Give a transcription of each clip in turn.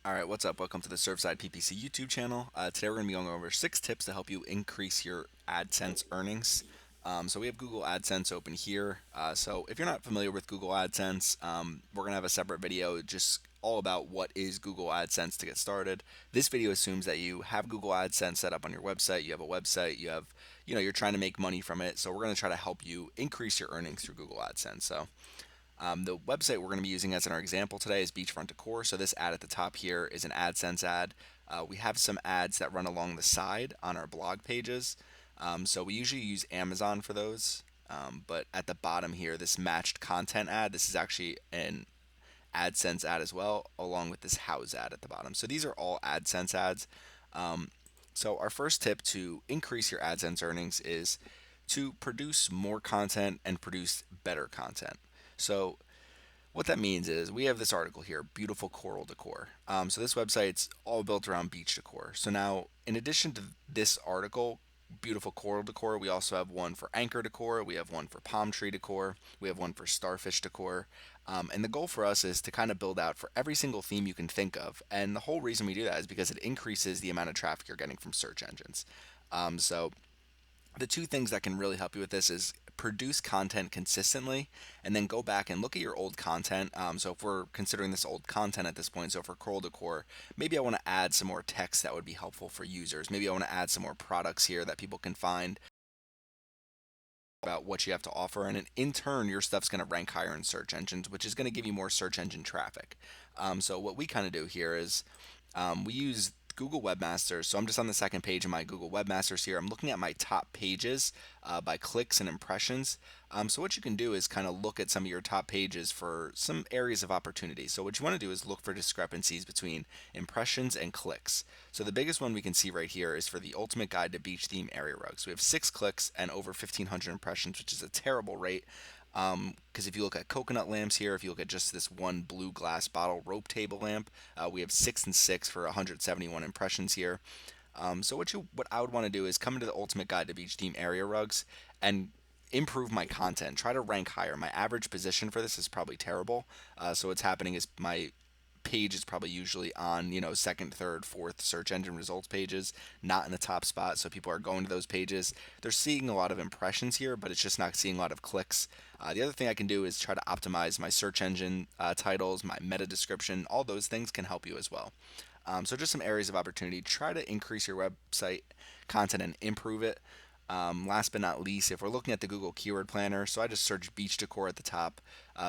All right, what's up? Welcome to the Surfside PPC YouTube channel. Today we're going to be going over 6 tips to help you increase your AdSense earnings. So we have Google AdSense open here. So if you're not familiar with Google AdSense, we're going to have a separate video just all about what is Google AdSense to get started. This video assumes that you have Google AdSense set up on your website. You have a website. You're trying to make money from it. So we're going to try to help you increase your earnings through Google AdSense. The website we're going to be using as in our example today is Beachfront Decor. So this ad at the top here is an AdSense ad. We have some ads that run along the side on our blog pages. So we usually use Amazon for those. But at the bottom here, this matched content ad, this is actually an AdSense ad as well, along with this house ad at the bottom. So these are all AdSense ads. So our first tip to increase your AdSense earnings is to produce more content and produce better content. So what that means is we have this article here, beautiful coral decor. So this website's all built around beach decor. So now, in addition to this article, beautiful coral decor, we also have one for anchor decor, we have one for palm tree decor, we have one for starfish decor. And the goal for us is to kind of build out for every single theme you can think of. And the whole reason we do that is because it increases the amount of traffic you're getting from search engines. So the two things that can really help you with this is produce content consistently and then go back and look at your old content. So if we're considering this old content at this point, so for coral decor, maybe I want to add some more text that would be helpful for users. Maybe I want to add some more products here that people can find about what you have to offer, and in turn your stuff's going to rank higher in search engines, which is going to give you more search engine traffic. So what we kind of do here is we use Google Webmasters. So I'm just on the second page of my Google Webmasters here. I'm looking at my top pages by clicks and impressions. So what you can do is kind of look at some of your top pages for some areas of opportunity. So what you want to do is look for discrepancies between impressions and clicks. So the biggest one we can see right here is for the ultimate guide to beach theme area rugs. We have 6 clicks and over 1,500 impressions, which is a terrible rate. Because if you look at coconut lamps here, if you look at just this one blue glass bottle rope table lamp, we have 6 and 6 for 171 impressions here. So what I would want to do is come into the ultimate guide to beach theme area rugs and improve my content, try to rank higher. My average position for this is probably terrible. So what's happening is my page is probably usually on second, third, fourth search engine results pages, not in the top spot. So people are going to those pages, they're seeing a lot of impressions here, but it's just not seeing a lot of clicks. The other thing I can do is try to optimize my search engine titles, my meta description. All those things can help you as well. So just some areas of opportunity. Try to increase your website content and improve it. Last but not least, if we're looking at the Google Keyword Planner, so I just search beach decor at the top.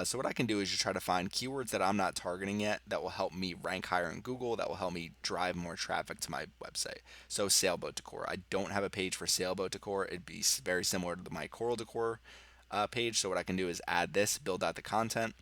So what I can do is just try to find keywords that I'm not targeting yet that will help me rank higher in Google, that will help me drive more traffic to my website. So sailboat decor. I don't have a page for sailboat decor. It'd be very similar to my coral decor page. So what I can do is add this, build out the content,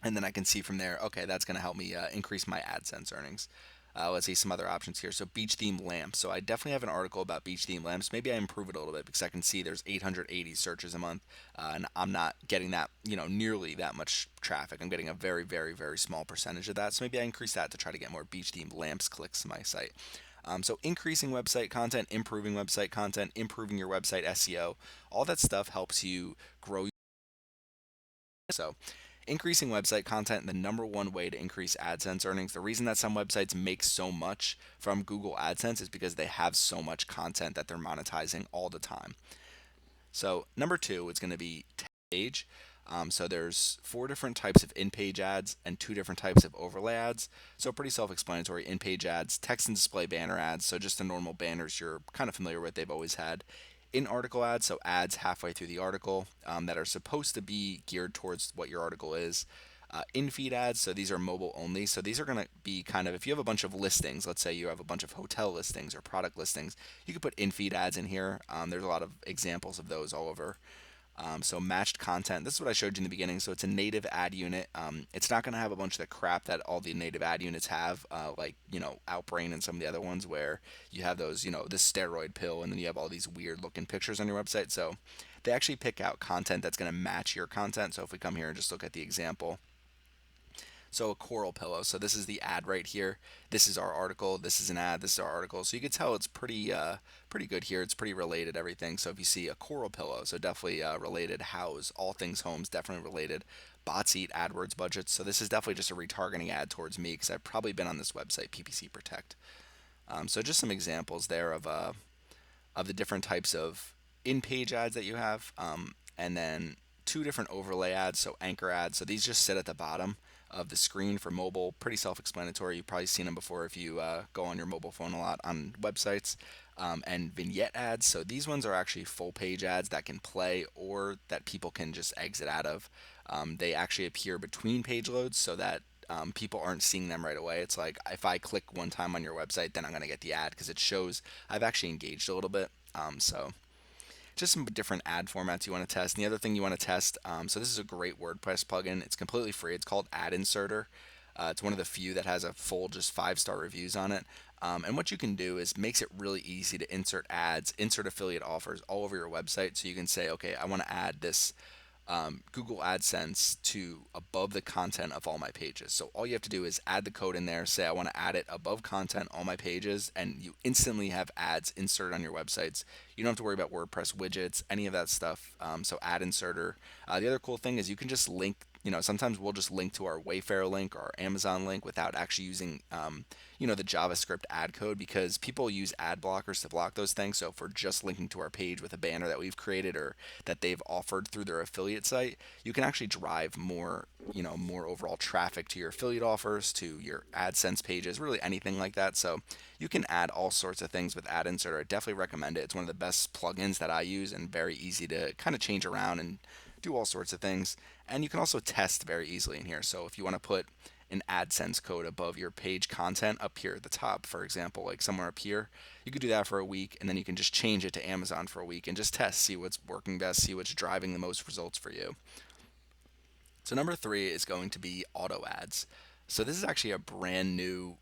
and then I can see from there, okay, that's going to help me increase my AdSense earnings. Let's see some other options here. So beach themed lamps. So I definitely have an article about beach themed lamps. Maybe I improve it a little bit because I can see there's 880 searches a month, and I'm not getting that nearly that much traffic. I'm getting a very very very small percentage of that. So maybe I increase that to try to get more beach themed lamps clicks to my site. So increasing website content, improving website content, improving your website SEO, all that stuff helps you grow. So increasing website content, the number one way to increase AdSense earnings. The reason that some websites make so much from Google AdSense is because they have so much content that they're monetizing all the time. So number two is going to be page. So there's 4 different types of in-page ads and 2 different types of overlay ads. So pretty self-explanatory. In-page ads, text and display banner ads. So just the normal banners you're kind of familiar with, they've always had. In-article ads, so ads halfway through the article that are supposed to be geared towards what your article is. In-feed ads, so these are mobile only. So these are going to be kind of, if you have a bunch of listings, let's say you have a bunch of hotel listings or product listings, you could put in-feed ads in here. There's a lot of examples of those all over. So matched content, this is what I showed you in the beginning. So it's a native ad unit. It's not going to have a bunch of the crap that all the native ad units have, like, Outbrain and some of the other ones where you have those, this steroid pill, and then you have all these weird looking pictures on your website. So they actually pick out content that's going to match your content. So if we come here and just look at the example, So a coral pillow. So this is the ad right here. This is our article. This is an ad. This is our article. So you can tell it's pretty good here. It's pretty related everything. So if you see a coral pillow, so definitely related. House, all things homes, definitely related. Bots eat AdWords budgets. So this is definitely just a retargeting ad towards me because I've probably been on this website, PPC Protect. So just some examples there of the different types of in-page ads that you have, and then two different overlay ads, so anchor ads. So these just sit at the bottom of the screen for mobile. Pretty self-explanatory. You've probably seen them before if you go on your mobile phone a lot on websites. And vignette ads. So these ones are actually full-page ads that can play or that people can just exit out of. They actually appear between page loads so that people aren't seeing them right away. It's like if I click one time on your website, then I'm going to get the ad because it shows I've actually engaged a little bit. So just some different ad formats you want to test. And the other thing you want to test, so this is a great WordPress plugin. It's completely free. It's called Ad Inserter. It's one of the few that has a full just 5-star reviews on it. And what you can do is makes it really easy to insert ads, insert affiliate offers all over your website. So you can say, okay, I want to add this Google AdSense to above the content of all my pages. So all you have to do is add the code in there, say I want to add it above content, all my pages, and you instantly have ads inserted on your websites. You don't have to worry about WordPress widgets, any of that stuff. So ad inserter. The other cool thing is you can just link. Sometimes we'll just link to our Wayfair link or our Amazon link without actually using, the JavaScript ad code because people use ad blockers to block those things. So if we're just linking to our page with a banner that we've created or that they've offered through their affiliate site, you can actually drive more overall traffic to your affiliate offers, to your AdSense pages, really anything like that. So you can add all sorts of things with Ad Inserter. I definitely recommend it. It's one of the best plugins that I use and very easy to kind of change around and do all sorts of things. And you can also test very easily in here. So if you want to put an AdSense code above your page content up here at the top, for example, like somewhere up here, you could do that for a week and then you can just change it to Amazon for a week and just test, see what's working best, see what's driving the most results for you. So number 3 is going to be auto ads. So this is actually a brand new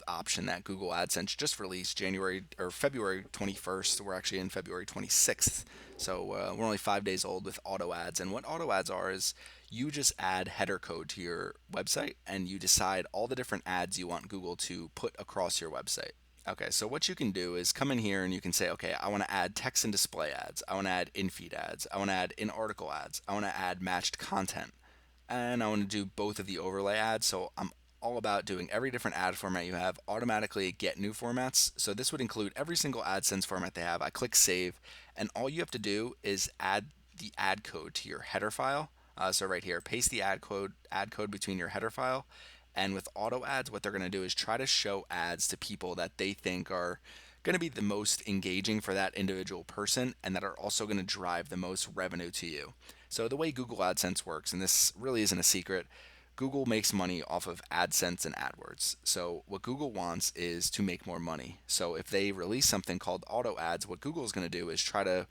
option that Google AdSense just released January or February 21st. We're actually in February 26th. So we're only 5 days old with auto ads. And what auto ads are is you just add header code to your website and you decide all the different ads you want Google to put across your website. Okay, so what you can do is come in here and you can say, okay, I want to add text and display ads. I want to add in-feed ads. I want to add in-article ads. I want to add matched content. And I want to do both of the overlay ads. So I'm all about doing every different ad format you have, automatically get new formats. So this would include every single AdSense format they have. I click save, and all you have to do is add the ad code to your header file. So right here, paste the ad code between your header file. And with auto ads, what they're going to do is try to show ads to people that they think are going to be the most engaging for that individual person and that are also going to drive the most revenue to you. So the way Google AdSense works, and this really isn't a secret, Google makes money off of AdSense and AdWords. So what Google wants is to make more money. So if they release something called auto ads, what Google is going to do is try to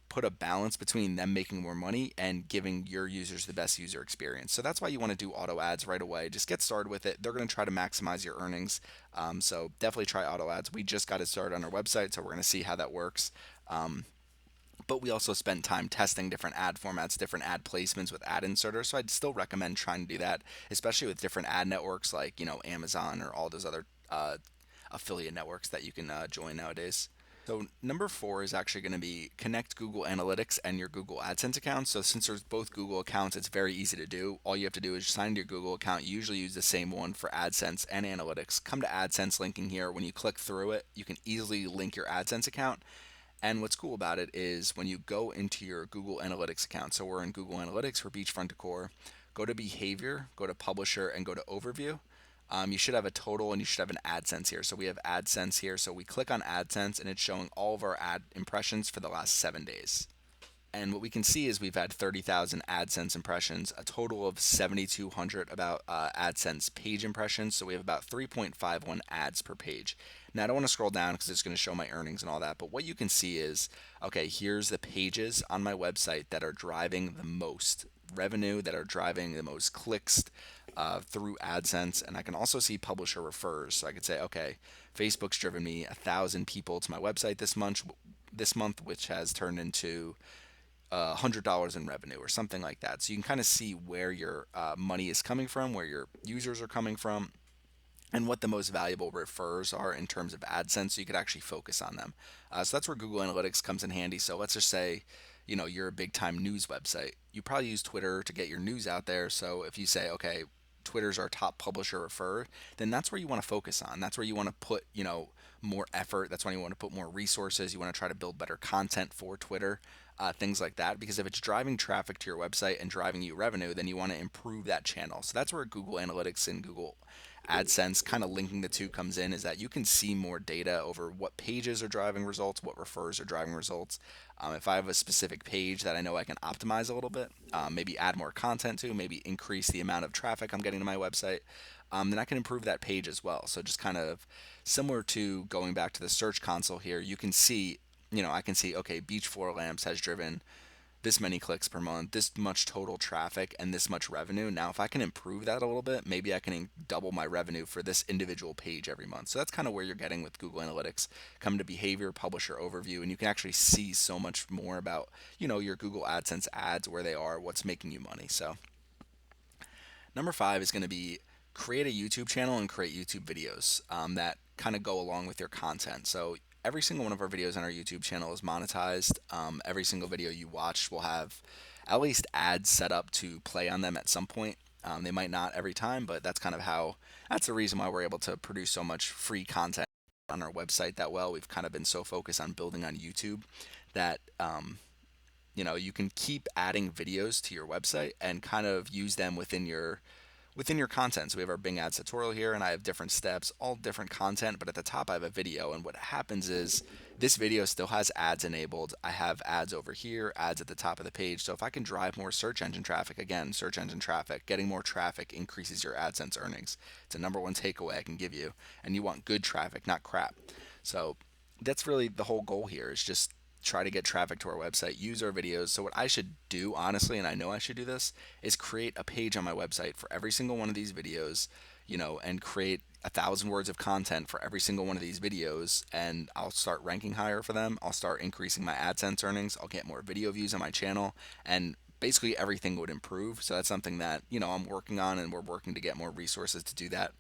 put a balance between them making more money and giving your users the best user experience. So that's why you want to do auto ads right away. Just get started with it. They're going to try to maximize your earnings. So definitely try auto ads. We just got it started on our website, so we're going to see how that works. But we also spent time testing different ad formats, different ad placements with Ad Inserter. So I'd still recommend trying to do that, especially with different ad networks like Amazon or all those other affiliate networks that you can join nowadays. So number 4 is actually going to be connect Google Analytics and your Google AdSense account. So since there's both Google accounts, it's very easy to do. All you have to do is sign into your Google account. You usually use the same one for AdSense and Analytics. Come to AdSense linking here. When you click through it, you can easily link your AdSense account. And what's cool about it is when you go into your Google Analytics account, so we're in Google Analytics for Beachfront Decor, go to Behavior, go to Publisher, and go to Overview. You should have a total and you should have an AdSense here. So we have AdSense here. So we click on AdSense and it's showing all of our ad impressions for the last 7 days. And what we can see is we've had 30,000 AdSense impressions, a total of 7,200 about AdSense page impressions. So we have about 3.51 ads per page. Now I don't want to scroll down because it's going to show my earnings and all that. But what you can see is, okay, here's the pages on my website that are driving the most revenue, that are driving the most clicks through AdSense. And I can also see publisher refers. So I could say, okay, Facebook's driven me 1,000 people to my website this month, which has turned into $100 in revenue or something like that. So you can kind of see where your money is coming from, where your users are coming from, and what the most valuable refers are in terms of AdSense, so you could actually focus on them. So that's where Google Analytics comes in handy. So let's just say, you're a big time news website. You probably use Twitter to get your news out there. So if you say, okay, Twitter's our top publisher referred, then that's where you want to focus on. That's where you want to put, more effort. That's when you want to put more resources. You want to try to build better content for Twitter, things like that. Because if it's driving traffic to your website and driving you revenue, then you want to improve that channel. So that's where Google Analytics and Google AdSense kind of linking the two comes in, is that you can see more data over what pages are driving results, what refers are driving results. If I have a specific page that I know I can optimize a little bit, maybe add more content to, maybe increase the amount of traffic I'm getting to my website, then I can improve that page as well. So just kind of similar to going back to the search console here, you can see, I can see, okay, beach floor lamps has driven this many clicks per month, this much total traffic, and this much revenue. Now, if I can improve that a little bit, maybe I can double my revenue for this individual page every month. So that's kind of where you're getting with Google Analytics. Come to behavior, publisher overview, and you can actually see so much more about, your Google AdSense ads, where they are, what's making you money. So number 5 is going to be create a YouTube channel and create YouTube videos that kind of go along with your content. So every single one of our videos on our YouTube channel is monetized. Every single video you watch will have at least ads set up to play on them at some point. They might not every time, but that's the reason why we're able to produce so much free content on our website that well. We've kind of been so focused on building on YouTube that you can keep adding videos to your website and kind of use them within your content. So we have our Bing Ads tutorial here, and I have different steps, all different content, but at the top I have a video. And what happens is this video still has ads enabled. I have ads over here, ads at the top of the page. So if I can drive more search engine traffic, again, search engine traffic, getting more traffic increases your AdSense earnings. It's a number one takeaway I can give you. And you want good traffic, not crap. So that's really the whole goal here, is just try to get traffic to our website, use our videos. So what I should do, honestly, and I know I should do this, is create a page on my website for every single one of these videos, and create 1,000 words of content for every single one of these videos, and I'll start ranking higher for them. I'll start increasing my AdSense earnings. I'll get more video views on my channel, and basically everything would improve. So that's something that, I'm working on, and we're working to get more resources to do that.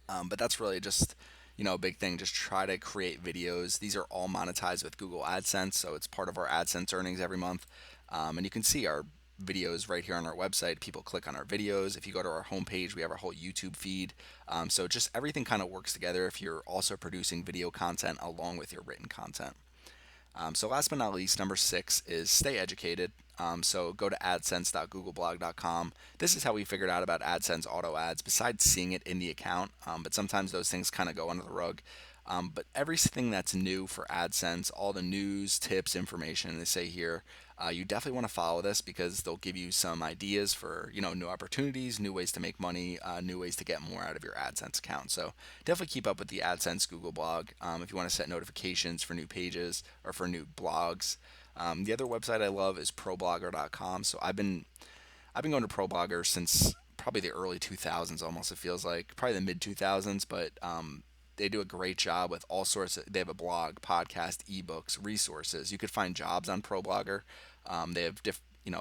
But that's really just, a big thing. Just try to create videos. These are all monetized with Google AdSense, so it's part of our AdSense earnings every month. And you can see our videos right here on our website. People click on our videos. If you go to our homepage, we have our whole YouTube feed. So just everything kind of works together if you're also producing video content along with your written content. So last but not least, number 6 is stay educated. So go to adsense.googleblog.com. This is how we figured out about AdSense auto ads, besides seeing it in the account. But sometimes those things kind of go under the rug. But everything that's new for AdSense, all the news, tips, information they say here, you definitely want to follow this, because they'll give you some ideas for new opportunities, new ways to make money, new ways to get more out of your AdSense account. So definitely keep up with the AdSense Google blog if you want to set notifications for new pages or for new blogs. The other website I love is ProBlogger.com. So I've been going to ProBlogger since probably the early 2000s, almost, it feels like probably the mid 2000s, but they do a great job with all sorts of, they have a blog, podcast, ebooks, resources. You could find jobs on ProBlogger. They have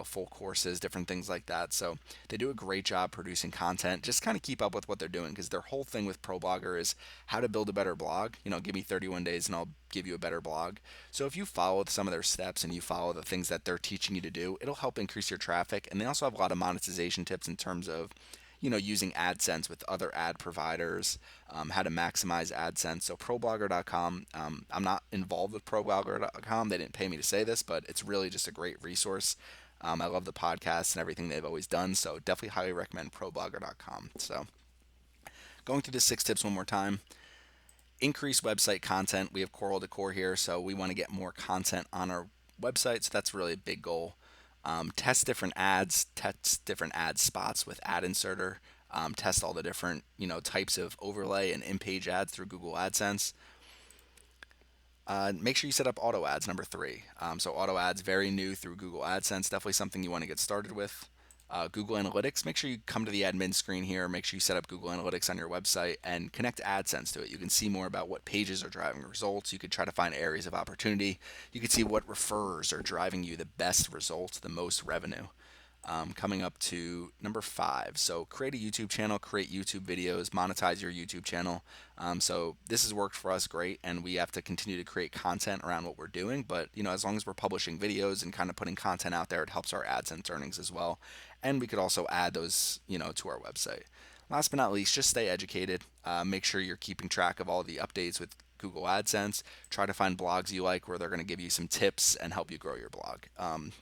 full courses, different things like that. So they do a great job producing content. Just kind of keep up with what they're doing, because their whole thing with ProBlogger is how to build a better blog. Give me 31 days and I'll give you a better blog. So if you follow some of their steps and you follow the things that they're teaching you to do, it'll help increase your traffic. And they also have a lot of monetization tips in terms of using AdSense with other ad providers, how to maximize AdSense. So ProBlogger.com, I'm not involved with ProBlogger.com. They didn't pay me to say this, but it's really just a great resource. I love the podcast and everything they've always done, so definitely highly recommend ProBlogger.com. So going through the 6 tips one more time. Increase website content. We have Coral Decor here, so we want to get more content on our website, so that's really a big goal. Test different ads, test different ad spots with Ad Inserter, test all the different types of overlay and in-page ads through Google AdSense. Make sure you set up auto ads, number 3. So auto ads, very new through Google AdSense, definitely something you want to get started with. Google Analytics, make sure you come to the admin screen here. Make sure you set up Google Analytics on your website and connect AdSense to it. You can see more about what pages are driving results. You could try to find areas of opportunity. You can see what referrers are driving you the best results, the most revenue. Coming up to number 5. So create a YouTube channel, create YouTube videos, monetize your YouTube channel. So this has worked for us great, and we have to continue to create content around what we're doing. But as long as we're publishing videos and kind of putting content out there, it helps our AdSense earnings as well. And we could also add those, to our website. Last but not least, just stay educated. Make sure you're keeping track of all the updates with Google AdSense. Try to find blogs you like where they're going to give you some tips and help you grow your blog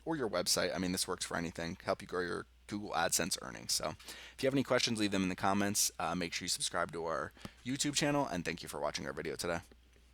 or your website. I mean, this works for anything. Help you grow your Google AdSense earnings. So if you have any questions, leave them in the comments. Make sure you subscribe to our YouTube channel, and thank you for watching our video today.